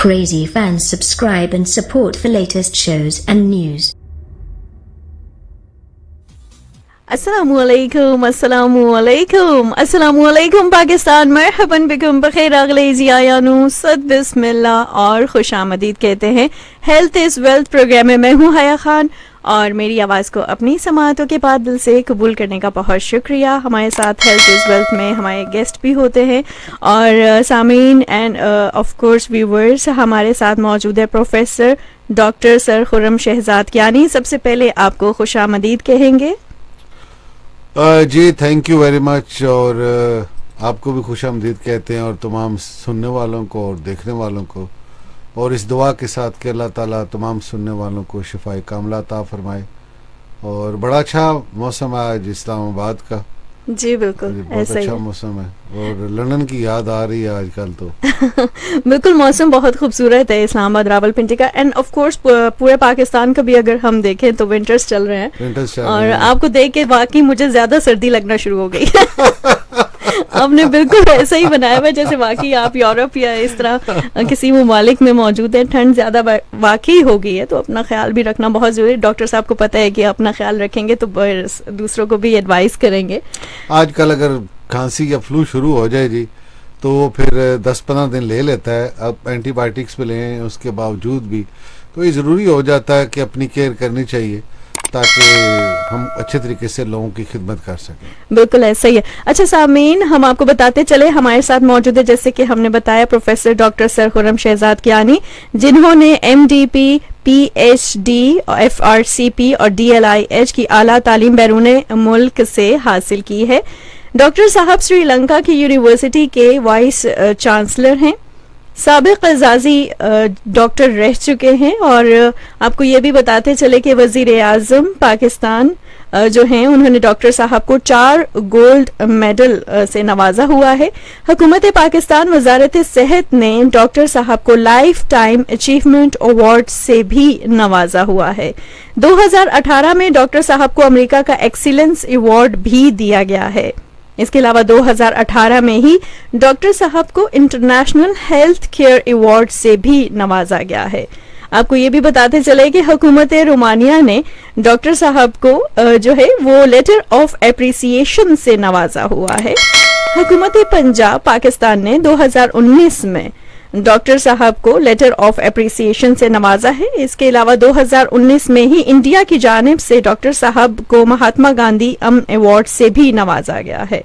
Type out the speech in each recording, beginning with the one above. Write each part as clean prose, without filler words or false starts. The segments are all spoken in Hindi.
Crazy fans, subscribe and support for latest shows and news. अस्सलामुअलैकुम अस्सलामुअलैकुम अस्सलामुअलैकुम पाकिस्तान, मरहबन बिकुम, बखैर अगलेजी आयानू सद बिस्मिल्लाह और खुशामदीद कहते हैं। हेल्थ इज़ वेल्थ प्रोग्राम में मैं हूँ हया खान और मेरी आवाज़ को अपनी समातों के बाद दिल से कबूल करने का बहुत शुक्रिया। हमारे साथ हेल्थ इज़ वेल्थ में हमारे गेस्ट भी होते हैं और सामीन एंड ऑफ कोर्स व्यूवर्स हमारे साथ मौजूद है professor doctor sir Khurram Shahzad Kiani. सबसे पहले आपको खुशामदीद कहेंगे। जी थैंक यू वेरी मच और आपको भी खुशामदीद कहते हैं और तमाम सुनने वालों को और देखने वालों को, और इस दुआ के साथ कि अल्लाह ताला तमाम सुनने वालों को शिफाए कामला अता फरमाए। और बड़ा अच्छा मौसम है आज इस्लामाबाद का। जी बिल्कुल बहुत अच्छा मौसम है और लंदन की याद आ रही है आजकल तो। बिल्कुल मौसम बहुत खूबसूरत है इस्लामाबाद रावलपिंडी का एंड ऑफ कोर्स पूरे पाकिस्तान का भी अगर हम देखें तो विंटर्स चल रहे हैं और आपको देख के वाकई मुझे ज्यादा सर्दी लगना शुरू हो गई। आपने बिल्कुल ऐसा ही बनाया हुआ जैसे वाकई आप यूरोप या इस तरह किसी ममालिक में मौजूद है। ठंड ज्यादा वाकई हो गई है तो अपना ख्याल भी रखना बहुत जरूरी है। डॉक्टर साहब को पता है कि अपना ख्याल रखेंगे तो दूसरों को भी एडवाइस करेंगे। आजकल अगर खांसी या फ्लू शुरू हो जाए जी तो वो फिर 10-15 दिन ले लेता है। अब एंटीबायोटिक्स पे लें उसके बावजूद भी तो ये ज़रूरी हो जाता है कि अपनी केयर करनी चाहिए ताकि हम अच्छे तरीके से लोगों की खिदमत कर सकें। बिल्कुल ऐसा ही है। अच्छा सामीन, हम आपको बताते चले हमारे साथ मौजूद है जैसे कि हमने बताया professor doctor sir Khurram Shahzad Kiani, जिन्होंने MDP PhD FRCP और DLIH की आला तालीम बैरून मुल्क से हासिल की है। डॉक्टर साहब श्रीलंका की यूनिवर्सिटी के वाइस चांसलर हैं, साबिक एजाजी डॉक्टर रह चुके हैं और आपको ये भी बताते चले कि वजीर आजम पाकिस्तान जो हैं उन्होंने डॉक्टर साहब को 4 गोल्ड मेडल से नवाजा हुआ है। हुकूमत पाकिस्तान वजारत सेहत ने डॉक्टर साहब को लाइफ टाइम अचीवमेंट अवार्ड से भी नवाजा हुआ है। 2018 में डॉक्टर साहब को अमेरिका का एक्सीलेंस अवार्ड भी दिया गया है। इसके अलावा 2018 में ही डॉक्टर साहब को इंटरनेशनल हेल्थ केयर अवार्ड से भी नवाजा गया है। आपको ये भी बताते चले कि हुकूमत रोमानिया ने डॉक्टर साहब को जो है वो लेटर ऑफ एप्रिसिएशन से नवाजा हुआ है। हुकूमत पंजाब पाकिस्तान ने 2019 में डॉक्टर साहब को लेटर ऑफ एप्रिसिएशन से नवाजा है। इसके अलावा 2019 में ही इंडिया की जानिब से डॉक्टर साहब को महात्मा गांधी अवार्ड से भी नवाजा गया है।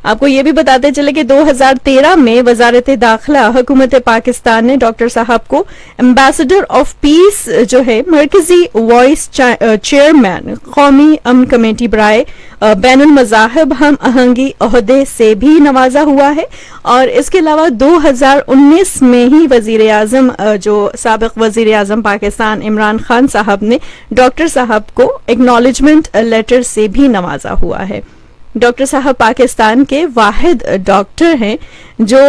आपको ये भी बताते चले कि 2013 में वजारत दाखिला हुकूमत पाकिस्तान ने डॉक्टर साहब को एम्बेसडर ऑफ पीस जो है मरकजी वॉइस चेयरमैन कौमी अमन कमेटी बराए बैनुल मज़ाहिब हम आहंगी ओहदे से भी नवाजा हुआ है। और इसके अलावा 2019 में ही वजीर आजम जो साबिक वजीर आजम पाकिस्तान इमरान खान साहब ने डॉक्टर साहब को एक्नॉलेजमेंट लेटर से भी नवाजा हुआ है। डॉक्टर साहब पाकिस्तान के वाहिद डॉक्टर हैं जो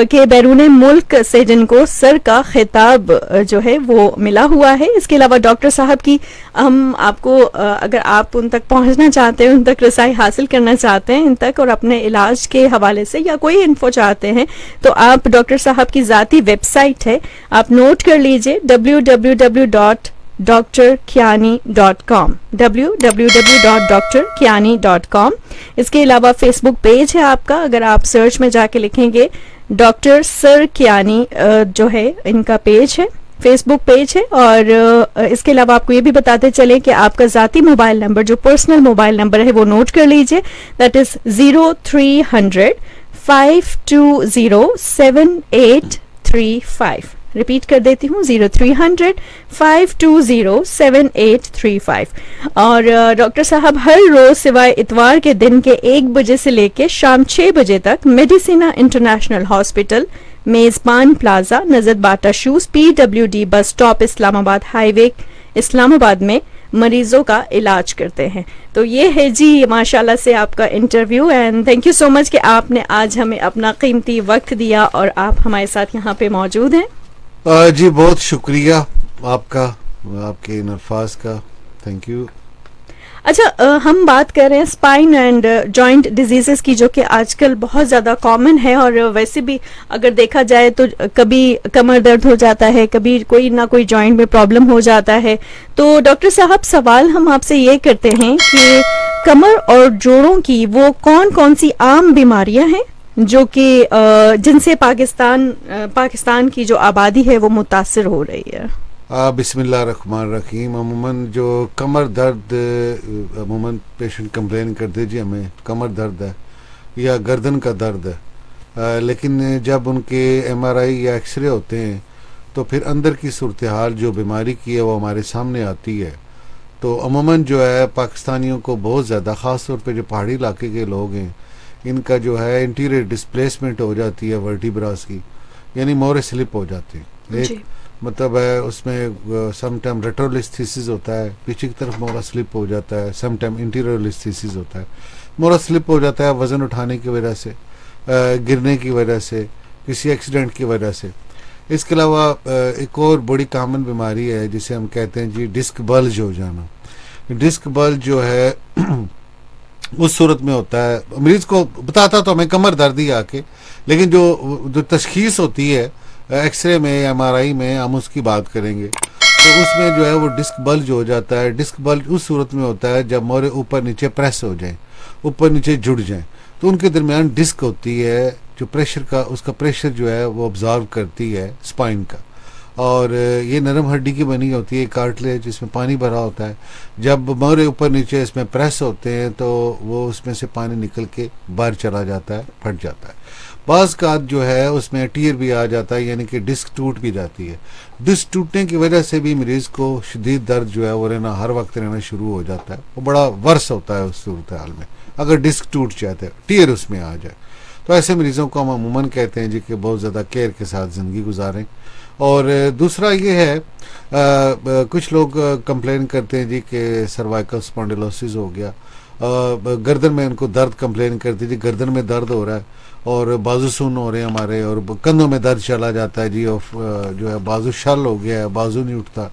के बैरून मुल्क से जिनको सर का खिताब जो है वो मिला हुआ है। इसके अलावा डॉक्टर साहब की हम आपको अगर आप उन तक पहुंचना चाहते हैं, उन तक रसाई हासिल करना चाहते हैं इन तक और अपने इलाज के हवाले से या कोई इन्फो चाहते हैं तो आप डॉक्टर साहब की ज़ाती वेबसाइट है, आप नोट कर लीजिए www.drkiani.com www.drkiani.com। इसके अलावा फेसबुक पेज है आपका, अगर आप सर्च में जाके लिखेंगे डॉक्टर सर कियानी जो है इनका पेज है, फेसबुक पेज है। और इसके अलावा आपको ये भी बताते चले कि आपका ज़ाती मोबाइल नंबर जो पर्सनल मोबाइल नंबर है वो नोट कर लीजिए, दैट इज 0300 520 7835। रिपीट कर देती हूँ 0300 520 7835। और डॉक्टर साहब हर रोज सिवाय इतवार के दिन के 1 बजे से लेके शाम 6 बजे तक Medicina international hospital, Mezban plaza, नजर Bata shoes, PWD bus stop, Islamabad highway, Islamabad में मरीजों का इलाज करते हैं। तो ये है जी माशाल्लाह से आपका interview and thank you so much कि आपने आज हमें अपना कीमती वक्त दिया और आप हमारे साथ यहाँ पे मौजूद हैं। जी बहुत शुक्रिया आपका, आपके इन अल्फाज का, थैंक यू। अच्छा, हम बात कर रहे हैं स्पाइन एंड जॉइंट डिजीजेस की, जो कि आजकल बहुत ज़्यादा कॉमन है। और वैसे भी अगर देखा जाए तो कभी कमर दर्द हो जाता है, कभी कोई ना कोई जॉइंट में प्रॉब्लम हो जाता है। तो डॉक्टर साहब, सवाल हम आपसे ये करते हैं कि कमर और जोड़ों की वो कौन कौन सी आम बीमारियां हैं जो कि जिनसे पाकिस्तान की जो आबादी है वो मुतासिर हो रही है? बिस्मिल्लाहिर्रहमानिर्रहीम। अमूमन जो कमर दर्द, अमूमन पेशेंट कंप्लेन करते जी हमें कमर दर्द है या गर्दन का दर्द है, लेकिन जब उनके एमआरआई या एक्सरे होते हैं तो फिर अंदर की सूरत हाल जो बीमारी की है वो हमारे सामने आती है। तो अमूमन जो है पाकिस्तानियों को बहुत ज़्यादा, ख़ास तौर पे जो पहाड़ी इलाके के लोग हैं, इनका जो है इंटीरियर डिस्प्लेसमेंट हो जाती है वर्टिब्रास की, यानी मोरे स्लिप हो जाते हैं। एक मतलब है उसमें सम टाइम रेट्रोलिस्थेसिस होता है, पीछे की तरफ मोरा स्लिप हो जाता है, सम टाइम इंटीरियर लिस्थेसिस होता है। मोरा स्लिप हो जाता है वज़न उठाने की वजह से, गिरने की वजह से, किसी एक्सीडेंट की वजह से। इसके अलावा एक और बड़ी कॉमन बीमारी है जिसे हम कहते हैं जी डिस्क बल्ज हो जाना। डिस्क बल्ज जो है उस सूरत में होता है, मरीज को बताता तो हमें कमर दर्द ही आके, लेकिन जो तशखीस होती है एक्सरे में, एमआरआई में, हम उसकी बात करेंगे तो उसमें जो है वो डिस्क बल्ज हो जाता है। डिस्क बल्ज उस सूरत में होता है जब मोरे ऊपर नीचे प्रेस हो जाए, ऊपर नीचे जुड़ जाए, तो उनके दरमियान डिस्क होती है जो प्रेशर का, उसका प्रेशर जो है वो ऑब्जॉर्व करती है स्पाइन का। और ये नरम हड्डी की बनी होती है, कार्टिलेज जिसमें पानी भरा होता है। जब मोरे ऊपर नीचे इसमें प्रेस होते हैं तो वो उसमें से पानी निकल के बाहर चला जाता है, फट जाता है। बाज़ का जो है उसमें टीयर भी आ जाता है, यानी कि डिस्क टूट भी जाती है। डिस्क टूटने की वजह से भी मरीज़ को शदीद दर्द जो है वो रहना, हर वक्त रहना शुरू हो जाता है। वो बड़ा वर्स होता है उस सूरत हाल में अगर डिस्क टूट जाते हैं, टीयर उसमें आ जाए। तो ऐसे मरीज़ों को हम अमूमन कहते हैं जी कि बहुत ज़्यादा केयर के साथ ज़िंदगी गुजारें। और दूसरा ये है, कुछ लोग कंप्लेन करते हैं जी कि सर्वाइकल स्पॉन्डिलोसिस हो गया, गर्दन में उनको दर्द कंप्लेन करती जी गर्दन में दर्द हो रहा है और बाजू सुन्न हो रहे हैं हमारे, और कंधों में दर्द चला जाता है जी, और जो है बाजू शल हो गया है, बाजू नहीं उठता।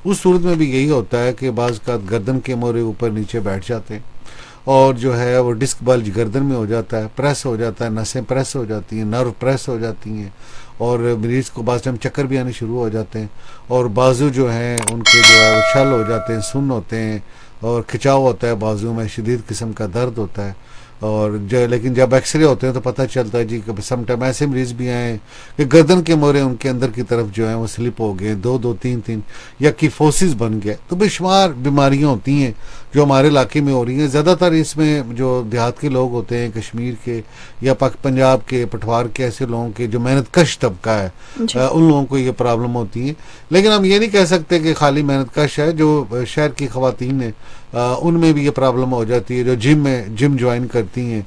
उस सूरत में भी यही होता है कि बाज़ का गर्दन के मोरे ऊपर नीचे बैठ जाते हैं और जो है वो डिस्क बल्ज गर्दन में हो जाता है, प्रेस हो जाता है, नसें प्रेस हो जाती हैं, नर्व प्रेस हो जाती हैं और मरीज़ को बाज़ टाइम चक्कर भी आने शुरू हो जाते हैं और बाजू जो हैं उनके जो है वो छल हो जाते हैं, सुन्न होते हैं और खिंचाव होता है, बाजू में शदीद किस्म का दर्द होता है। और लेकिन जब एक्सरे होते हैं तो पता चलता है जी कि सम टाइम ऐसे मरीज़ भी आए कि गर्दन के मोरे उनके अंदर की तरफ जो है वो स्लिप हो गए, दो तीन या किफोसिस बन गए। तो बेशुमार बीमारियां होती हैं जो हमारे इलाके में हो रही हैं। ज़्यादातर इसमें जो देहात के लोग होते हैं, कश्मीर के या पंजाब के, पठवार के, ऐसे लोगों के जो मेहनत कश तबका है, उन लोगों को ये प्रॉब्लम होती है। लेकिन हम ये नहीं कह सकते कि खाली मेहनत कश है, जो शहर की ख़वातीन है उनमें भी ये प्रॉब्लम हो जाती है, जो जिम ज्वाइन करती हैं,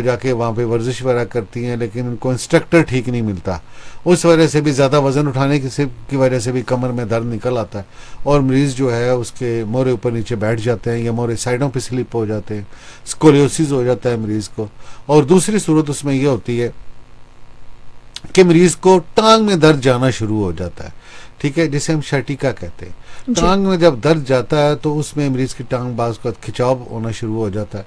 जाके वहाँ पे वर्जिश वगैरह करती हैं, लेकिन उनको इंस्ट्रक्टर ठीक नहीं मिलता, उस वजह से भी ज़्यादा वज़न उठाने की वजह से भी कमर में दर्द निकल आता है और मरीज़ जो है उसके मोरे ऊपर नीचे बैठ जाते हैं या मोरे साइडों पे स्लिप हो जाते हैं, स्कोलियोसिस हो जाता है मरीज़ को। और दूसरी सूरत उसमें यह होती है कि मरीज़ को टांग में दर्द जाना शुरू हो जाता है, ठीक है, जिसे हम शर्टिका कहते हैं। टांग में जब दर्द जाता है तो उसमें मरीज की टांग बाज़ का खिंचाव होना शुरू हो जाता है,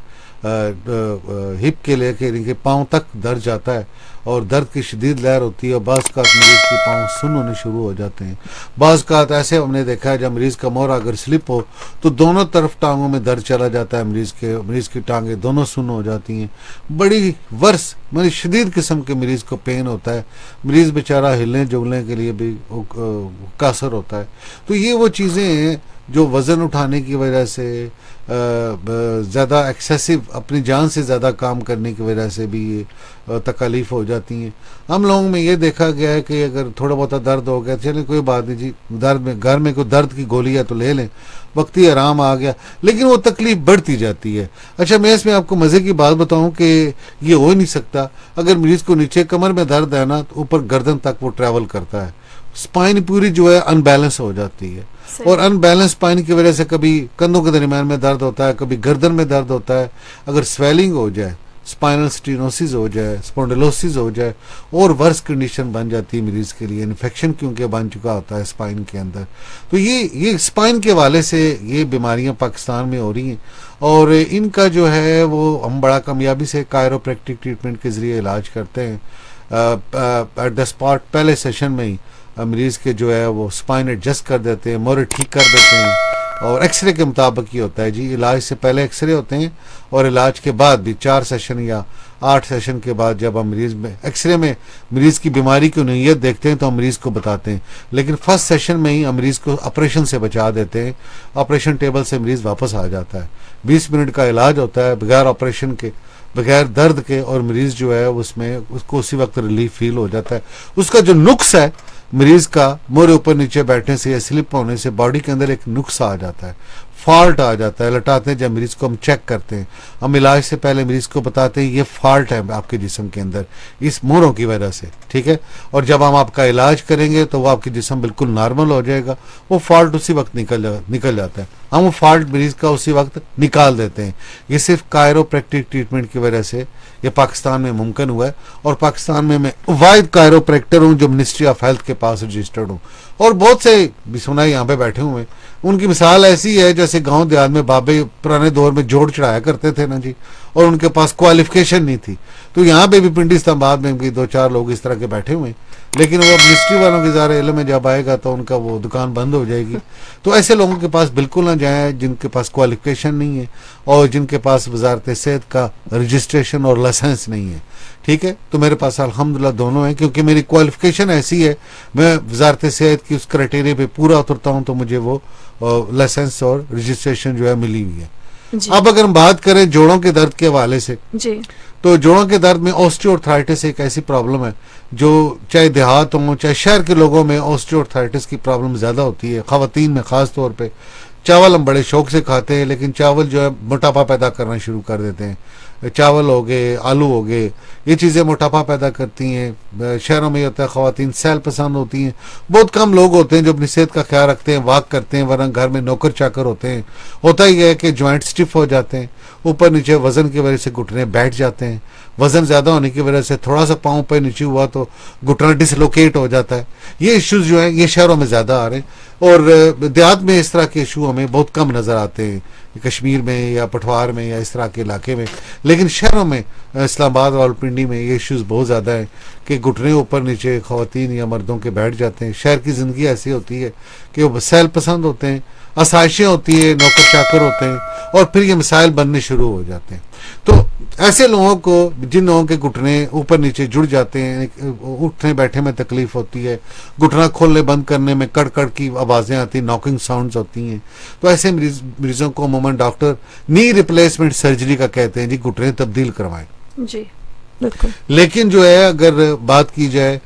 हिप के लेके पाँव तक दर्द जाता है और दर्द की शदीद लहर होती है और बाज़ का मरीज़ के पाँव सुन्न होने शुरू हो जाते हैं। बाज़ का ऐसे हमने देखा है जब मरीज़ का मोरा अगर स्लिप हो तो दोनों तरफ टांगों में दर्द चला जाता है, मरीज़ की टांगें दोनों सुन्न हो जाती हैं, बड़ी वर्स मतलब शदीद किस्म के मरीज़ को पेन होता है, मरीज़ बेचारा हिलने जुलने के लिए भी कासर होता है। तो ये वो चीज़ें हैं जो वज़न उठाने की वजह से, ज़्यादा एक्सेसिव अपनी जान से ज़्यादा काम करने की वजह से भी ये तकलीफ़ हो जाती हैं। हम लोगों में ये देखा गया है कि अगर थोड़ा बहुत दर्द हो गया, चलिए कोई बात नहीं जी, दर्द में घर में कोई दर्द की गोली है तो ले लें, वक्ती आराम आ गया, लेकिन वो तकलीफ़ बढ़ती जाती है। अच्छा, मैं इसमें आपको मज़े की बात बताऊं कि ये हो नहीं सकता। अगर मरीज़ को नीचे कमर में दर्द है ना तो ऊपर गर्दन तक वो ट्रैवल करता है, स्पाइन पूरी जो है अनबैलेंस हो जाती है और अनबैलेंस स्पाइन की वजह से कभी कंधों के दरमियान में दर्द होता है, कभी गर्दन में दर्द होता है। अगर स्वेलिंग हो जाए, स्पाइनल स्टीनोसिस हो जाए, स्पॉन्डिलोसिस हो जाए, और वर्स कंडीशन बन जाती है मरीज के लिए, इन्फेक्शन क्योंकि बन चुका होता है स्पाइन के अंदर। तो ये स्पाइन के हवाले से ये बीमारियां पाकिस्तान में हो रही हैं, और इनका जो है वो हम बड़ा कामयाबी से कायरोप्रैक्टिक ट्रीटमेंट के ज़रिए इलाज करते हैं। एट द स्पॉट पहले सेशन में ही मरीज के जो है वो स्पाइन एडजस्ट कर देते हैं, मोरे ठीक कर देते हैं, और एक्सरे के मुताबिक ही होता है जी। इलाज से पहले एक्सरे होते हैं, और इलाज के बाद भी 4 सेशन या 8 सेशन के बाद जब हम मरीज में एक्सरे में मरीज की बीमारी की नोयत देखते हैं तो हम मरीज को बताते हैं, लेकिन फर्स्ट सेशन में ही हम मरीज को ऑपरेशन से बचा देते हैं। ऑपरेशन टेबल से मरीज वापस आ जाता है। 20 मिनट का इलाज होता है बगैर ऑपरेशन के, बगैर दर्द के, और मरीज जो है उसमें उसको उसी वक्त रिलीफ फील हो जाता है। उसका जो नुक्स है मरीज का, मोरे ऊपर नीचे बैठने से या स्लिप होने से बॉडी के अंदर एक नुक्स आ जाता है, फॉल्ट आ जाता है। लटाते हैं जब मरीज को हम चेक करते हैं, हम इलाज से पहले मरीज को बताते हैं ये फॉल्ट है आपके जिस्म के अंदर इस मोरों की वजह से, ठीक है। और जब हम आपका इलाज करेंगे तो वो आपकी जिस्म बिल्कुल नॉर्मल हो जाएगा, वो फॉल्ट उसी वक्त निकल जाता है, हम वो फॉल्ट मरीज का उसी वक्त निकाल देते हैं। ये सिर्फ कायरोप्रैक्टिक ट्रीटमेंट की वजह से ये पाकिस्तान में मुमकिन हुआ है, और पाकिस्तान में मैं वाहिद कायरोप्रैक्टर हूँ जो मिनिस्ट्री ऑफ हेल्थ के पास रजिस्टर्ड हूँ। और बहुत से भी सुना यहाँ पे बैठे हुए, उनकी मिसाल ऐसी है जैसे गांव देहात में बाबे पुराने दौर में जोड़ चढ़ाया करते थे ना जी, और उनके पास क्वालिफिकेशन नहीं थी। तो यहाँ पे भी पिंडी इस्लामाबाद में भी 2-4 लोग इस तरह के बैठे हुए हैं, लेकिन वो मिनिस्ट्री वालों के ज़ाहिर इल्म में जब आएगा तो उनका वो दुकान बंद हो जाएगी। तो ऐसे लोगों के पास बिल्कुल ना जाए जिनके पास क्वालिफिकेशन नहीं है और जिनके पास वजारत सेहत का रजिस्ट्रेशन और लाइसेंस नहीं है, ठीक है। तो मेरे पास अल्हम्दुलिल्लाह दोनों हैं, क्योंकि मेरी क्वालिफिकेशन ऐसी है, मैं वजारत सेहत की उस क्राइटेरिया पे पूरा उतरता हूँ, तो मुझे वो लाइसेंस और रजिस्ट्रेशन जो है मिली हुई है। अब अगर हम बात करें जोड़ों के दर्द के हवाले से जी, तो जोड़ों के दर्द में ऑस्टियोआर्थराइटिस एक ऐसी प्रॉब्लम है जो चाहे देहात हो चाहे शहर के लोगों में ऑस्टियोआर्थराइटिस की प्रॉब्लम ज़्यादा होती है, ख़वातीन में ख़ास तौर पे। चावल हम बड़े शौक से खाते हैं, लेकिन चावल जो है मोटापा पैदा करना शुरू कर देते हैं। चावल हो गए, आलू हो गए, ये चीज़ें मोटापा पैदा करती हैं। शहरों में होता है ख़वातीन सैल पसंद होती हैं, बहुत कम लोग होते हैं जो अपनी सेहत का ख्याल रखते हैं, वॉक करते हैं, वरना घर में नौकर चाकर होते हैं। होता ही है कि जॉइंट स्टिफ हो जाते हैं, ऊपर नीचे वजन की वजह से घुटने बैठ जाते हैं, वजन ज़्यादा होने की वजह से थोड़ा सा पाँव पे नीचे हुआ तो घुटना डिसलोकेट हो जाता है। ये इश्यूज जो हैं ये शहरों में ज़्यादा आ रहे हैं, और देहात में इस तरह के इशू हमें बहुत कम नज़र आते हैं, कश्मीर में या पठवार में या इस तरह के इलाके में। लेकिन शहरों में इस्लामाबाद रावलपिंडी में ये इश्यूज बहुत ज़्यादा हैं कि घुटने ऊपर नीचे ख़वातीन या मर्दों के बैठ जाते हैं। शहर की ज़िंदगी ऐसी होती है कि वो सैल पसंद होते हैं, आसाइशें होती है, नौकर चाकर होते हैं, और फिर ये मिसाइल बनने शुरू हो जाते हैं। तो ऐसे लोगों को, जिन लोगों के घुटने ऊपर नीचे जुड़ जाते हैं, उठने बैठने में तकलीफ होती है, घुटना खोलने बंद करने में कड़ की आवाज़ें आती, नॉकिंग साउंड्स होती हैं, तो ऐसे मरीजों को अमूमन डॉक्टर नी रिप्लेसमेंट सर्जरी का कहते हैं जी, घुटने तब्दील करवाएं जी, बिल्कुल। लेकिन जो है अगर बात की जाए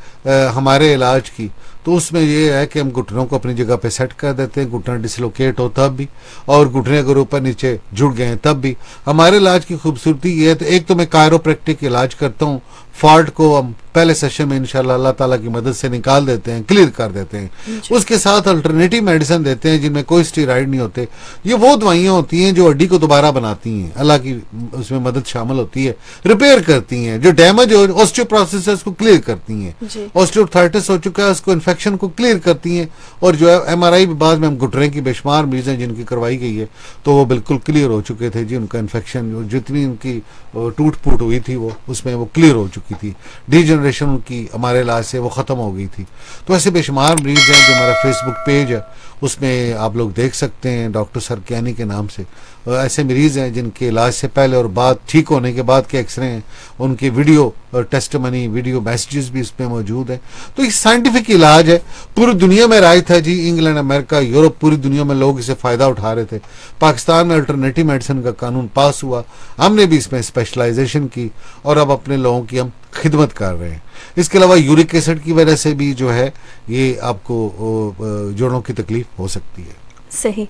हमारे इलाज की, तो उसमें ये है कि हम घुटनों को अपनी जगह पे सेट कर देते हैं, घुटना डिसलोकेट हो तब भी, और घुटने अगर ऊपर नीचे जुड़ गए हैं तब भी। हमारे इलाज की खूबसूरती ये है, तो एक तो मैं कायरोप्रैक्टिक इलाज करता हूँ, फॉल्ट को हम पहले सेशन में इंशाल्लाह अल्लाह ताला की मदद से निकाल देते हैं, क्लियर कर देते हैं। उसके साथ अल्टरनेटिव मेडिसिन देते हैं जिनमें कोई स्टेरॉइड नहीं होते। ये वो दवाइयाँ होती हैं जो हड्डी को दोबारा बनाती हैं, अल्लाह की उसमें मदद शामिल होती है, रिपेयर करती हैं, जो डैमेज हो ऑस्टियोप्रोसिस है उसको क्लियर करती हैं, ऑस्टियोआर्थराइटिस हो चुका है उसको इन्फेक्शन को क्लियर करती हैं। और जो है MRI बाद में हम घुटने की बेशुमार मरीज हैं जिनकी करवाई गई है, तो वो बिल्कुल क्लियर हो चुके थे जी, उनका इन्फेक्शन जितनी उनकी टूट फूट हुई थी वो उसमें वो क्लियर हो चुकी थी, डिजनरेशन उनकी हमारे इलाज से वो ख़त्म हो गई थी। तो ऐसे बेशुमार मरीज हैं, जो हमारा फेसबुक पेज है उसमें आप लोग देख सकते हैं डॉक्टर सरकियानी के नाम से। ऐसे मरीज़ हैं जिनके इलाज से पहले और बाद, ठीक होने के बाद के एक्सरे हैं, उनके वीडियो टेस्टमनी, वीडियो मैसेजेस भी इसमें मौजूद हैं। तो ये साइंटिफिक इलाज है, पूरी दुनिया में राइट है जी, इंग्लैंड, अमेरिका, यूरोप, पूरी दुनिया में लोग इसे फ़ायदा उठा रहे थे। पाकिस्तान में अल्टरनेटिव मेडिसिन का कानून पास हुआ, हमने भी इसमें स्पेशलाइजेशन की, और अब अपने लोगों की हम खिदमत कर रहे हैं। इसके अलावा यूरिक एसिड की वजह से भी जो है ये आपको जोड़ों की तकलीफ हो सकती है। सही।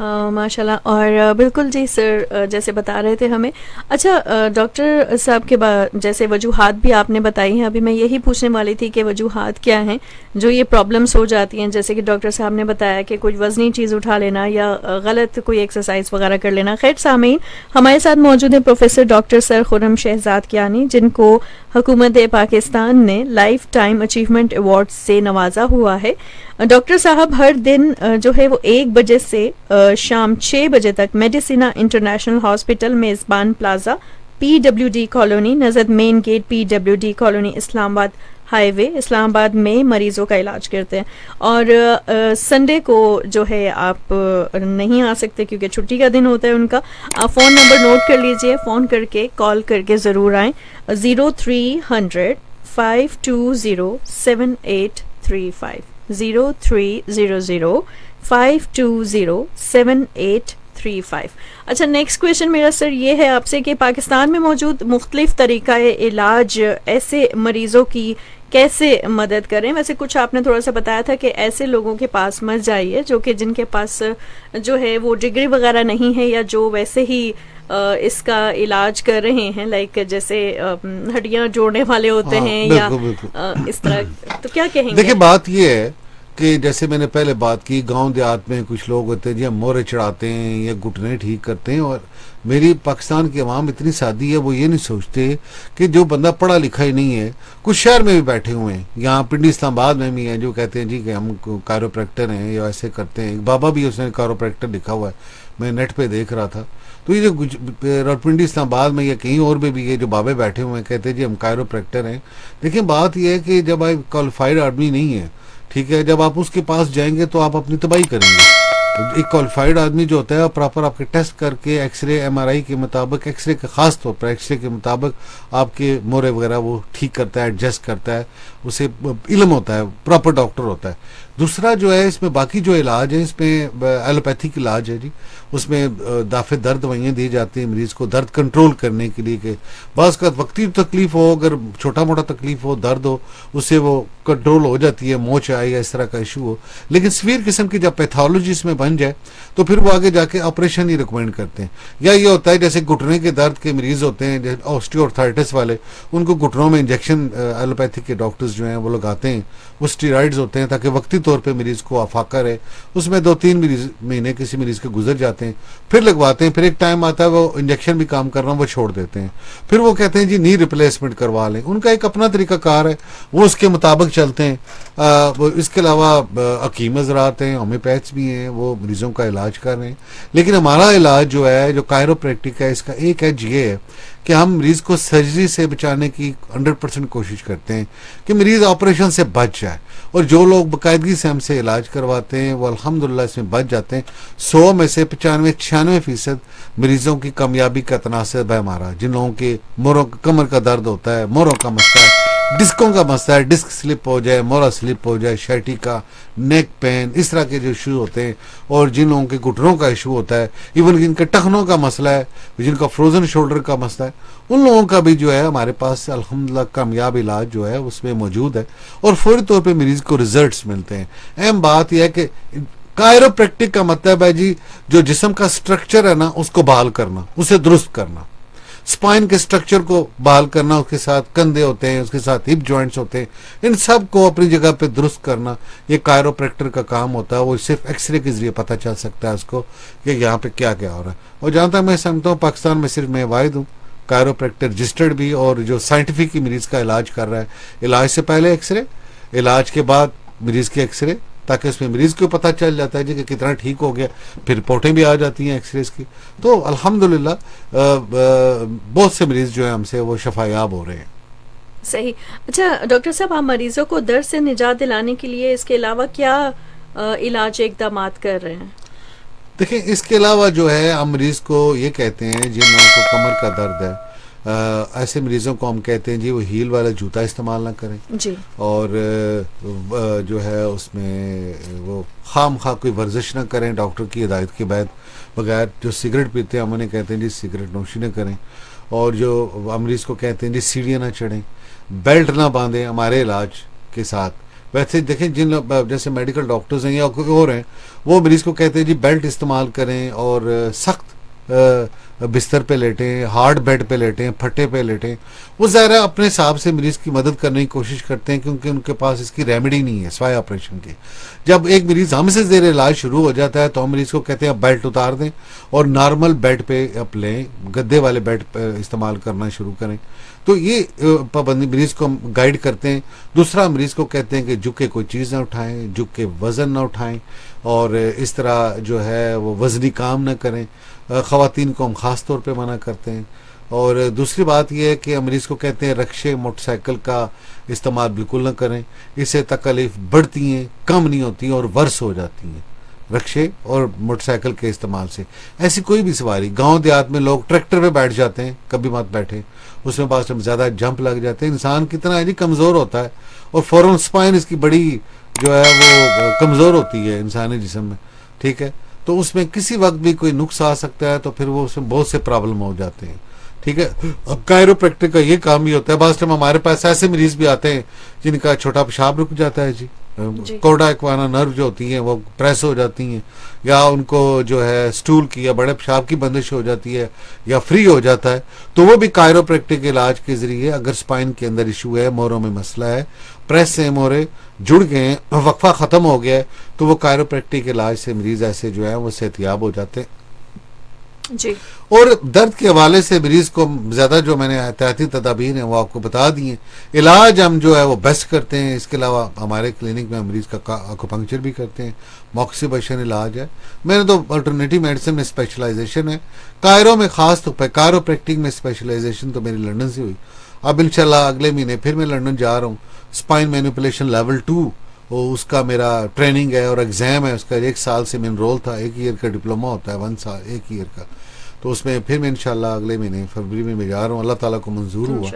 माशाल्लाह। और बिल्कुल जी सर, जैसे बता रहे थे हमें। अच्छा डॉक्टर साहब के बाद जैसे वजूहात भी आपने बताई हैं, अभी मैं यही पूछने वाली थी कि वजूहात क्या हैं जो ये प्रॉब्लम्स हो जाती हैं, जैसे कि डॉक्टर साहब ने बताया कि कोई वज़नी चीज़ उठा लेना या गलत कोई एक्सरसाइज वगैरह कर लेना। खैर सामीन, हमारे साथ मौजूद हैं professor doctor sir Khurram Shahzad Kiani, जिनको हुकूमत पाकिस्तान ने लाइफ टाइम अचीवमेंट अवार्ड से नवाजा हुआ है। डॉक्टर साहब हर दिन जो है वो 1 बजे से शाम 6 बजे तक Medicina international hospital Mezban plaza PWD colony नजद main gate PWD colony Islamabad highway Islamabad में मरीजों का इलाज करते हैं। और संडे को जो है आप नहीं आ सकते क्योंकि छुट्टी का दिन होता है उनका। आप फ़ोन नंबर नोट कर लीजिए, फ़ोन करके कॉल करके ज़रूर आएँ। 0300 520 7835 0300 520 7835। अच्छा, नेक्स्ट क्वेश्चन मेरा सर ये है आपसे कि पाकिस्तान में मौजूद मुख्तलिफ तरीका इलाज ऐसे मरीजों की कैसे मदद करें। वैसे कुछ आपने थोड़ा सा बताया था कि ऐसे लोगों के पास मत जाइए जो कि जिनके पास जो है वो डिग्री वगैरह नहीं है या जो वैसे ही इसका इलाज कर रहे हैं, लाइक जैसे हड्डियां जोड़ने वाले होते हैं या इस तरह। तो क्या कहेंगे? देखिए बात ये है कि जैसे मैंने पहले बात की, गांव देहात में कुछ लोग होते हैं जी हम मोहरे चढ़ाते हैं या घुटने ठीक करते हैं। और मेरी पाकिस्तान की आवाम इतनी सादी है, वो ये नहीं सोचते कि जो बंदा पढ़ा लिखा ही नहीं है, कुछ शहर में भी बैठे हुए हैं, यहाँ पिंडी इस्लामाबाद में भी हैं जो कहते हैं जी कि हम कायरोप्रैक्टर हैं या ऐसे करते हैं। बाबा भी उसने कायरोप्रैक्टर लिखा हुआ है, मैं नेट पे देख रहा था। तो ये जो रावलपिंडी इस्लामाबाद में या कहीं और भी ये जो बाबे बैठे हुए हैं कहते हैं जी हम कायरोप्रैक्टर हैं। देखिए बात यह है कि जब आप क्वालिफाइड आदमी नहीं है, ठीक है, जब आप उसके पास जाएंगे तो आप अपनी तबाही करेंगे। एक क्वालिफाइड आदमी जो होता है प्रॉपर आपके टेस्ट करके एक्सरे MRI के मुताबिक, एक्सरे के खास तौर पर एक्सरे के मुताबिक आपके मोरे वगैरह वो ठीक करता है, एडजस्ट करता है, उसे इल्म होता है, प्रॉपर डॉक्टर होता है। दूसरा जो है इसमें बाकी जो इलाज है इसमें एलोपैथिक इलाज है जी, उसमें दाफे दर्द दवाइयाँ दी जाती हैं मरीज को दर्द कंट्रोल करने के लिए कि बाज़ का वक्ती तकलीफ हो, अगर छोटा मोटा तकलीफ हो, दर्द हो, उससे वो कंट्रोल हो जाती है, मोच आए या इस तरह का इशू हो। लेकिन सीवियर किस्म की जब पैथोलॉजी इसमें बन जाए तो फिर वो आगे जाके ऑपरेशन ही रिकमेंड करते हैं। या ये होता है जैसे घुटने के दर्द के मरीज होते हैं, जैसे ऑस्टियोआर्थराइटिस वाले, उनको घुटनों में इंजेक्शन एलोपैथिक के डॉक्टर्स जो हैं वो लगाते हैं, वो स्टीरॉइड्स होते हैं ताकि वक्ती तौर पे मरीज को आफाका रहे। उसमें 2-3 महीने किसी मरीज के गुजर जाते हैं, फिर लगवाते हैं, फिर एक टाइम आता है वो इंजेक्शन भी काम करना वो छोड़ देते हैं, फिर वो कहते हैं जी नी रिप्लेसमेंट करवा लें। उनका एक अपना तरीका कार है, वो उसके मुताबिक चलते हैं। इसके अलावा हकीम हज़रात हैं, होम्योपैथ्स भी हैं, वो मरीजों का इलाज कर रहे हैं। लेकिन हमारा इलाज जो है जो कायरोप्रैक्टिक है, इसका एक एज ये है कि हम मरीज को सर्जरी से बचाने की 100% कोशिश करते हैं कि मरीज ऑपरेशन से बच जाए। और जो लोग बाकायदगी से हमसे इलाज करवाते हैं वो अल्हम्दुलिल्लाह इसमें बच जाते हैं। 100 में से 95-96% मरीजों की कामयाबी का तनासब है हमारा। जिन लोगों के मोरों कमर का दर्द होता है, मोरों का मसला है, डिस्कों का मसला है, डिस्क स्लिप हो जाए, मोरा स्लिप हो जाए, शैटी का, नेक पेन, इस तरह के जो इशू होते हैं, और जिन लोगों के घुटनों का इशू होता है, इवन जिनके टखनों का मसला है, जिनका फ्रोजन शोल्डर का मसला है, उन लोगों का भी जो है हमारे पास अल्हम्दुलिल्लाह कामयाब इलाज जो है उसमें मौजूद है और फौरी तौर पे मरीज को रिजल्ट्स मिलते हैं। अहम बात यह है कि कायरोप्रैक्टिक का मतलब है जी जो जिस्म का स्ट्रक्चर है ना उसको बहाल करना, उसे दुरुस्त करना, स्पाइन के स्ट्रक्चर को बहाल करना, उसके साथ कंधे होते हैं, उसके साथ हिप जॉइंट्स होते हैं, इन सब को अपनी जगह पे दुरुस्त करना ये कायरोप्रैक्टर का काम होता है। वो सिर्फ एक्सरे के जरिए पता चल सकता है उसको कि यहाँ पे क्या क्या हो रहा है। और जहाँ तक मैं समझता हूँ पाकिस्तान में सिर्फ मैं वाहिद हूँ कायरोप्रैक्टर रजिस्टर्ड भी और जो साइंटिफिक मरीज का इलाज कर रहा है। इलाज से पहले एक्सरे, इलाज के बाद मरीज के एक्सरे, ताकि उसमें मरीज को पता चल जाता है जी कि कितना ठीक हो गया, फिर रिपोर्टें भी आ जाती हैं एक्सरेज की। तो अल्हम्दुलिल्लाह बहुत से मरीज जो है हमसे वो शफायाब हो रहे हैं। सही। अच्छा डॉक्टर साहब, हम मरीजों को दर्द से निजात दिलाने के लिए इसके अलावा क्या इलाज इकदाम कर रहे हैं? देखिए इसके अलावा जो है हम मरीज को ये कहते हैं जिन लोगों को कमर का दर्द है, ऐसे मरीजों को हम कहते हैं जी वो हील वाला जूता इस्तेमाल ना करें जी। और जो है उसमें वो खाम खा कोई वर्जिश ना करें डॉक्टर की हिदायत के बाद बगैर। जो सिगरेट पीते हैं हम उन्हें कहते हैं जी सिगरेट नोशी ना करें। और जो हम मरीज को कहते हैं जी सीढ़ियाँ ना चढ़ें, बेल्ट ना बांधें हमारे इलाज के साथ, वैसे देखें जिन जैसे मेडिकल डॉक्टर्स हैं या कोई और हैं, वो मरीज को कहते हैं जी बेल्ट इस्तेमाल करें और सख्त बिस्तर पे लेटें, हार्ड बेड पे लेटें, फट्टे पे लेटें। वो ज़ाहिर है अपने हिसाब से मरीज की मदद करने की कोशिश करते हैं, क्योंकि उनके पास इसकी रेमेडी नहीं है सिवाय ऑपरेशन के। जब एक मरीज हमसे देर इलाज शुरू हो जाता है तो हम मरीज को कहते हैं बेल्ट उतार दें और नॉर्मल बेड पे आप लें, गद्दे वाले बेड पे इस्तेमाल करना शुरू करें। तो ये पाबंदी मरीज को हम गाइड करते हैं। दूसरा, मरीज को कहते हैं कि झुक के कोई चीज़ ना उठाएं, झुक के वज़न ना उठाएं और इस तरह जो है वो वजनी काम ना करें। ख़वातीन को हम ख़ास तौर पे मना करते हैं। और दूसरी बात यह है कि मरीज़ को कहते हैं रक्शे मोटरसाइकिल का इस्तेमाल बिल्कुल ना करें, इससे तकलीफ बढ़ती हैं, कम नहीं होती और वर्स हो जाती हैं रक्शे और मोटरसाइकिल के इस्तेमाल से। ऐसी कोई भी सवारी, गांव देहात में लोग ट्रैक्टर पे बैठ जाते हैं, कभी मत बैठे, उसमें बाद में ज़्यादा जंप लग जाते हैं। इंसान कितना है जी कमज़ोर होता है और फौरन स्पाइन इसकी बड़ी जो है वो कमज़ोर होती है इंसानी जिस्म में, ठीक है। तो उसमें किसी वक्त भी कोई नुक्स आ सकता है, तो फिर वो उसमें बहुत से प्रॉब्लम हो जाते हैं, ठीक है। अब कायरोप्रैक्टिक का ये काम भी होता है। बाद टाइम हमारे पास ऐसे मरीज भी आते हैं जिनका छोटा पेशाब रुक जाता है जी, कोडा एक्वाना नर्व जो होती हैं वो प्रेस हो जाती हैं, या उनको जो है स्टूल की या बड़े पेशाब की बंदिश हो जाती है या फ्री हो जाता है, तो वो भी कायरोप्रैक्टिक इलाज के जरिए, अगर स्पाइन के अंदर इशू है, मोरों में मसला है, प्रेस से मोरे जुड़ गए हैं, वक्फा खत्म हो गया है, तो वो कायरोप्रैक्टिक इलाज से मरीज ऐसे जो है वो सेहतियाब हो जाते हैं जी। और दर्द के हवाले से मरीज को ज्यादा जो मैंने एहतियाती तदाबीर हैं वो आपको बता दी हैं। इलाज हम जो है वो बेस्ट करते हैं। इसके अलावा हमारे क्लिनिक में मरीज का एक्यूपंक्चर भी करते हैं, मॉक्सीबशन इलाज है। मैंने तो अल्टरनेटिव मेडिसिन में स्पेशलाइजेशन है, कायरो में खास तौर पर कायरोप्रैक्टिक में स्पेशलाइजेशन तो मेरी लंदन से हुई। अब इंशाल्लाह अगले महीने फिर मैं लंदन जा रहा हूँ। स्पाइन मैनिपुलेशन लेवल 2 उसका मेरा ट्रेनिंग है और एग्जाम है उसका। 1 साल से मैं एनरोल था, 1 ईयर का डिप्लोमा होता है, 1 साल 1 ईयर का। तो उसमें फिर मैं इंशाल्लाह अगले महीने फरवरी में मैं जा रहा हूँ, अल्लाह ताला को मंजूर हुआ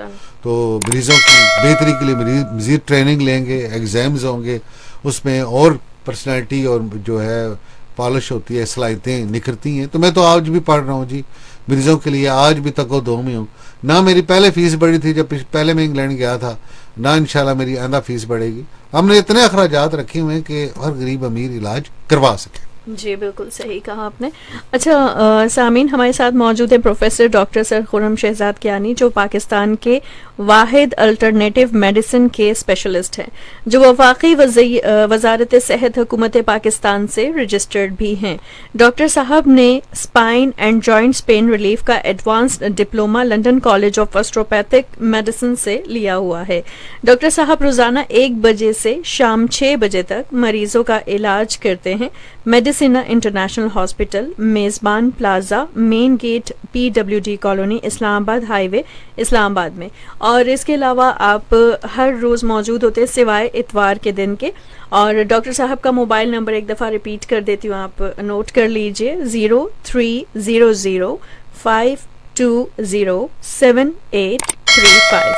तो मरीजों की बेहतरी के लिए मजीद ट्रेनिंग लेंगे, एग्जाम्स होंगे, उसमें और पर्सनैलिटी और जो है पॉलिश होती है, सलाहियतें निखरती हैं। तो मैं तो आज भी पढ़ रहा हूँ जी मरीजों के लिए, आज भी तक दो में हूँ ना। मेरी पहले फीस बढ़ी थी जब पहले मैं इंग्लैंड गया था ना, इंशाल्लाह मेरी आंदा फीस बढ़ेगी। हमने इतने अखराजात रखे हुए हैं कि हर गरीब अमीर इलाज करवा सके। जी बिल्कुल सही कहा आपने। अच्छा सामीन, हमारे साथ मौजूद है professor doctor sir Khurram Shahzad Kiani, जो पाकिस्तान के वाहिद अल्टरनेटिव मेडिसिन के स्पेशलिस्ट हैं, जो वफाकी वजारत सेहत हुकूमत पाकिस्तान से रजिस्टर्ड भी हैं। डॉक्टर साहब ने spine and joints pain relief का advanced diploma London college of osteopathic medicine से लिया हुआ है। डॉक्टर साहब रोजाना 1 बजे से शाम 6 बजे तक मरीजों का इलाज करते हैं Medicina international hospital, Mezban plaza, main gate, PWD colony, Islamabad highway, Islamabad में। और इसके अलावा आप हर रोज़ मौजूद होते हैं सिवाय इतवार के दिन के। और डॉक्टर साहब का मोबाइल नंबर एक दफ़ा रिपीट कर देती हूँ, आप नोट कर लीजिए, 0300520785।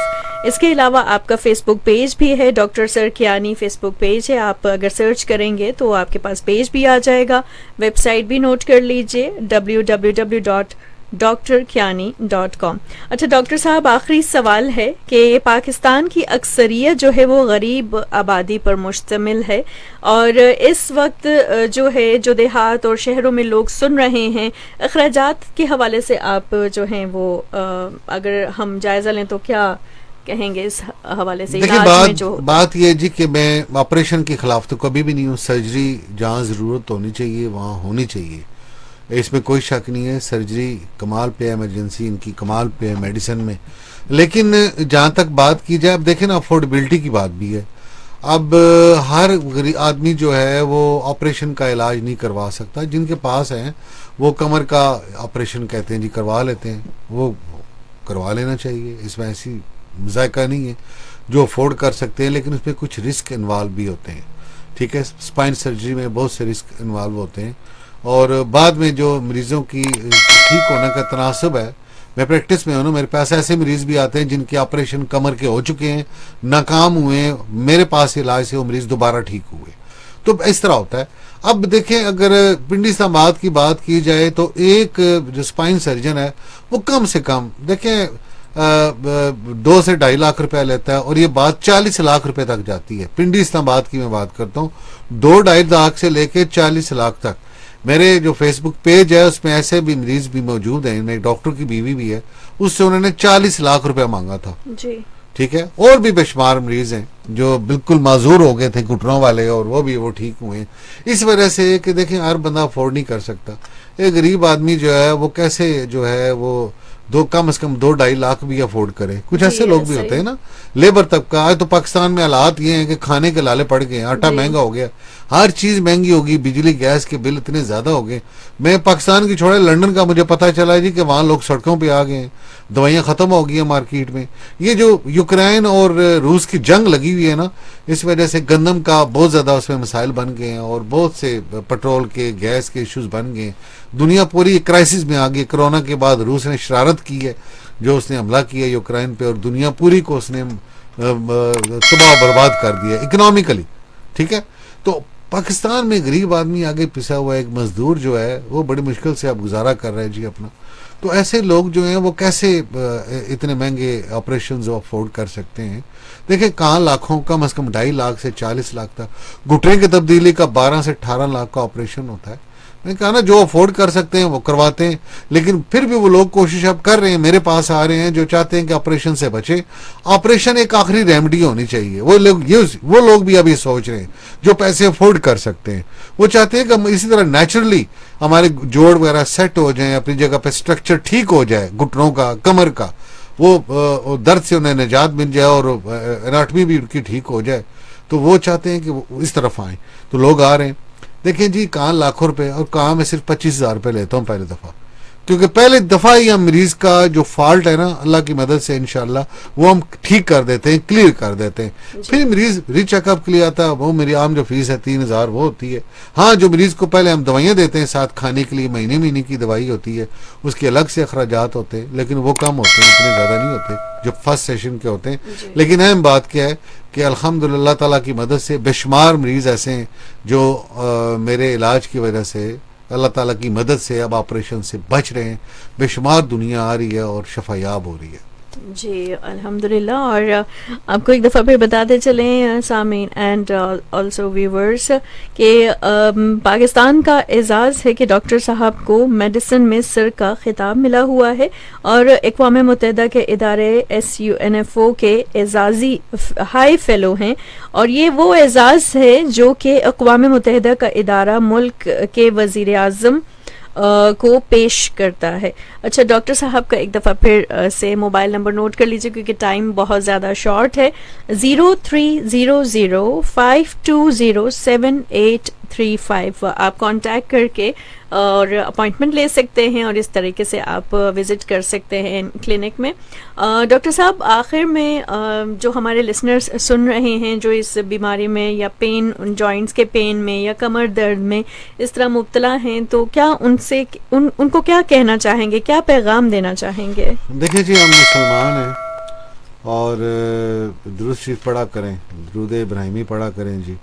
इसके अलावा आपका फेसबुक पेज भी है, doctor sir Kiani Facebook page है। आप अगर सर्च करेंगे तो आपके पास पेज भी आ जाएगा। वेबसाइट भी नोट कर लीजिए, www.drkiani.com। अच्छा डॉक्टर साहब, आखिरी सवाल है कि पाकिस्तान की अक्सरियत जो है वो गरीब आबादी पर मुश्तमिल है, और इस वक्त जो है जो देहात और शहरों में लोग सुन रहे हैं, अखराजात के हवाले से आप जो हैं वो अगर हम जायज़ा लें तो क्या कहेंगे इस हवाले से? देखिए बात ये जी कि मैं ऑपरेशन के खिलाफ तो कभी भी नहीं हूँ। सर्जरी जहाँ ज़रूरत होनी चाहिए वहाँ होनी चाहिए, इसमें कोई शक नहीं है। सर्जरी कमाल पे है, इमरजेंसी इनकी कमाल पे है मेडिसिन में। लेकिन जहाँ तक बात की जाए, अब देखें ना, अफोर्डेबिलिटी की बात भी है। अब हर आदमी जो है वो ऑपरेशन का इलाज नहीं करवा सकता। जिनके पास है वो कमर का ऑपरेशन कहते हैं जी, करवा लेते हैं, वो करवा लेना चाहिए। इसमें ऐसी जायका नहीं है, जो अफोर्ड कर सकते हैं, लेकिन उसमें कुछ रिस्क इन्वॉल्व भी होते हैं, ठीक है। स्पाइन सर्जरी में बहुत से रिस्क इन्वॉल्व होते हैं और बाद में जो मरीजों की ठीक होने का तनासब है, मैं प्रैक्टिस में हूँ ना, मेरे पास ऐसे मरीज भी आते हैं जिनके ऑपरेशन कमर के हो चुके हैं, नाकाम हुए हैं, मेरे पास इलाज से वो मरीज दोबारा ठीक हुए। तो इस तरह होता है। अब देखें, अगर पिंडी समात की बात की जाए तो एक जो स्पाइन सर्जन है वो कम से कम देखें 2 से 2.5 लाख रुपया लेता है और ये बात 40 लाख रुपए तक जाती है। पिंडी इस्लामाबाद की मैं बात करता हूँ, 2-2.5 लाख से लेके 40 लाख तक। मेरे जो फेसबुक पेज है उसमें ऐसे भी मरीज भी मौजूद हैं, एक डॉक्टर की बीवी भी है, उससे उन्होंने 40 लाख रुपया मांगा था जी। ठीक है। और भी बेशुमार मरीज हैं जो बिल्कुल माजूर हो गए थे घुटनों वाले, और वो ठीक हुए हैं। इस वजह से कि देखें हर बंदा अफोर्ड नहीं कर सकता। एक गरीब आदमी जो है वो कैसे जो है वो कम से कम 2-2.5 लाख भी अफोर्ड करे। कुछ ऐसे लोग भी होते हैं ना, लेबर तबका। आज तो पाकिस्तान में हालात ये हैं कि खाने के लाले पड़ गए, आटा महंगा हो गया, हर चीज महंगी होगी, बिजली गैस के बिल इतने ज्यादा हो गए। मैं पाकिस्तान की छोड़े लंदन का मुझे पता चला जी कि वहां लोग सड़कों पे आ गए हैं, दवाइयां खत्म हो गई हैं मार्केट में। ये जो यूक्रेन और रूस की जंग लगी हुई है ना, इस वजह से गंदम का बहुत ज्यादा उसमें मसाइल बन गए हैं और बहुत से पेट्रोल के गैस के इश्यूज बन गए। दुनिया पूरी क्राइसिस में आ गई। कोरोना के बाद रूस ने शरारत की है, जो उसने हमला किया यूक्रेन पे, और दुनिया पूरी को उसने तबाह बर्बाद कर दिया इकोनॉमिकली। ठीक है, तो पाकिस्तान में गरीब आदमी आगे पिसा हुआ एक मजदूर जो है वो बड़ी मुश्किल से अब गुजारा कर रहे हैं जी अपना। तो ऐसे लोग जो हैं वो कैसे इतने महंगे ऑपरेशन जो अफोर्ड कर सकते हैं। देखिए कहाँ लाखों, कम से कम 2.5 लाख से 40 लाख तक। घुटने की तब्दीली का 12 से 18 लाख का ऑपरेशन होता है। मैंने कहा ना, जो अफोर्ड कर सकते हैं वो करवाते हैं, लेकिन फिर भी वो लोग कोशिश अब कर रहे हैं, मेरे पास आ रहे हैं जो चाहते हैं कि ऑपरेशन से बचे। ऑपरेशन एक आखिरी रेमेडी होनी चाहिए। वो लोग भी अभी सोच रहे हैं जो पैसे अफोर्ड कर सकते हैं। वो चाहते हैं कि इसी तरह नेचुरली हमारे जोड़ वगैरह सेट हो जाए, अपनी जगह पे स्ट्रक्चर ठीक हो जाए, घुटनों का, कमर का, वो दर्द से उन्हें निजात मिल जाए और एनाटमी भी उनकी ठीक हो जाए। तो वो चाहते हैं कि वो इस तरफ आए, तो लोग आ रहे हैं। देखें जी, कहाँ लाखों रुपए और कहाँ मैं सिर्फ 25,000 रुपये लेता हूँ पहली दफा, क्योंकि पहले दफा ही हम मरीज का जो फॉल्ट है ना, अल्लाह की मदद से इंशाल्लाह वो हम ठीक कर देते हैं, क्लियर कर देते हैं। फिर मरीज रीचेकअप के लिए आता है, वो मेरी आम जो फीस है 3,000 वो होती है। हाँ, जो मरीज को पहले हम दवाइयाँ देते हैं साथ खाने के लिए, महीने की दवाई होती है, उसके अलग से अखराजात होते हैं, लेकिन वो कम होते हैं, इतने ज्यादा नहीं होते जो फर्स्ट सेशन के होते हैं। लेकिन अहम बात क्या है कि अल्हम्दुलिल्लाह ताला की मदद से बेशुमार मरीज ऐसे हैं जो मेरे इलाज की वजह से, अल्लाह ताला की मदद से अब ऑपरेशन से बच रहे हैं। बेशुमार दुनिया आ रही है और शफायाब हो रही है जी अल्हम्दुलिल्लाह। और आपको एक दफ़ा फिर बताते चलें सामीन एंड ऑल्सो व्यूवर्स कि पाकिस्तान का एजाज़ है कि डॉक्टर साहब को मेडिसिन में सिर का खिताब मिला हुआ है और अक़वाम मुत्तहिदा के इदारे SUNFO के एजाज़ी हाई फेलो हैं। और ये वो एजाज़ है जो कि अक़वाम मुत्तहिदा का इदारा मुल्क के वज़ीर आज़म को पेश करता है। अच्छा डॉक्टर साहब का एक दफ़ा फिर से मोबाइल नंबर नोट कर लीजिए क्योंकि टाइम बहुत ज़्यादा शॉर्ट है। 0300520783 आप कांटेक्ट करके और अपॉइंटमेंट ले सकते हैं और इस तरीके से आप विज़िट कर सकते हैं क्लिनिक में। डॉक्टर साहब आखिर में जो हमारे लिसनर्स सुन रहे हैं जो इस बीमारी में या पेन, जॉइंट्स के पेन में या कमर दर्द में इस तरह मुब्तला हैं, तो क्या उनसे उनको क्या कहना चाहेंगे, क्या पैगाम देना चाहेंगे? देखिए जी, हम मुसलमान हैं और दुरूद शरीफ पढ़ा करें, दुरूद इब्राहिमी पढ़ा करें जी।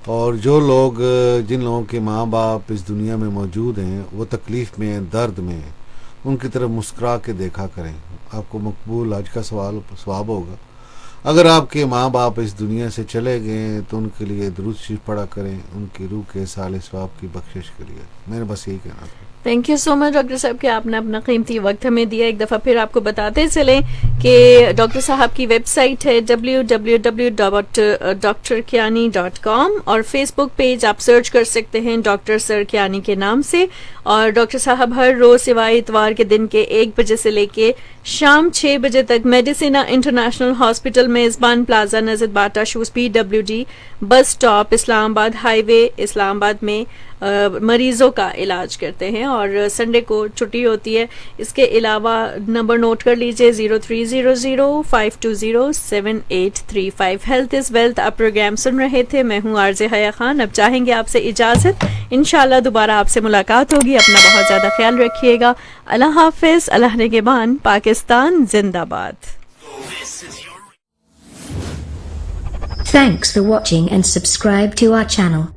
और जो लोग, जिन लोगों के माँ बाप इस दुनिया में मौजूद हैं, वो तकलीफ़ में हैं, दर्द में हैं, उनकी तरफ मुस्कुरा के देखा करें, आपको मकबूल हज का सवाब होगा। अगर आपके माँ बाप इस दुनिया से चले गए तो उनके लिए दुरूद शरीफ पढ़ा करें, उनकी रूह के साले सवाब की बख्शिश के लिए। मैंने बस यही कहना था। Thank you so much doctor साहब कि आपने अपना कीमती वक्त हमें दिया। एक दफ़ा फिर आपको बताते चलें कि डॉक्टर साहब की वेबसाइट है www.drkiani.com और फेसबुक पेज आप सर्च कर सकते हैं डॉक्टर सर कियानी के नाम से। और डॉक्टर साहब हर रोज़ सिवाय इतवार के दिन के 1 बजे से लेके शाम 6 बजे तक मेडिसिना इंटरनेशनल हॉस्पिटल में इस्बान प्लाजा नजर Bata shoes PWD bus stop Islamabad highway Islamabad में मरीजों का इलाज करते हैं और संडे को छुट्टी होती है। इसके अलावा नंबर नोट कर लीजिए 0300520783 हेल्थ इज वेल्थ। आप प्रोग्राम सुन रहे थे, मैं हूँ आरजे हया खान। अब चाहेंगे आपसे इजाज़त, इंशाल्लाह दोबारा आपसे मुलाकात होगी। अपना बहुत ज़्यादा ख्याल रखिएगा। अल्लाह हाफिज़, अल्लाह निगहबान, पाकिस्तान जिंदाबाद। Thanks for watching and subscribe to our channel.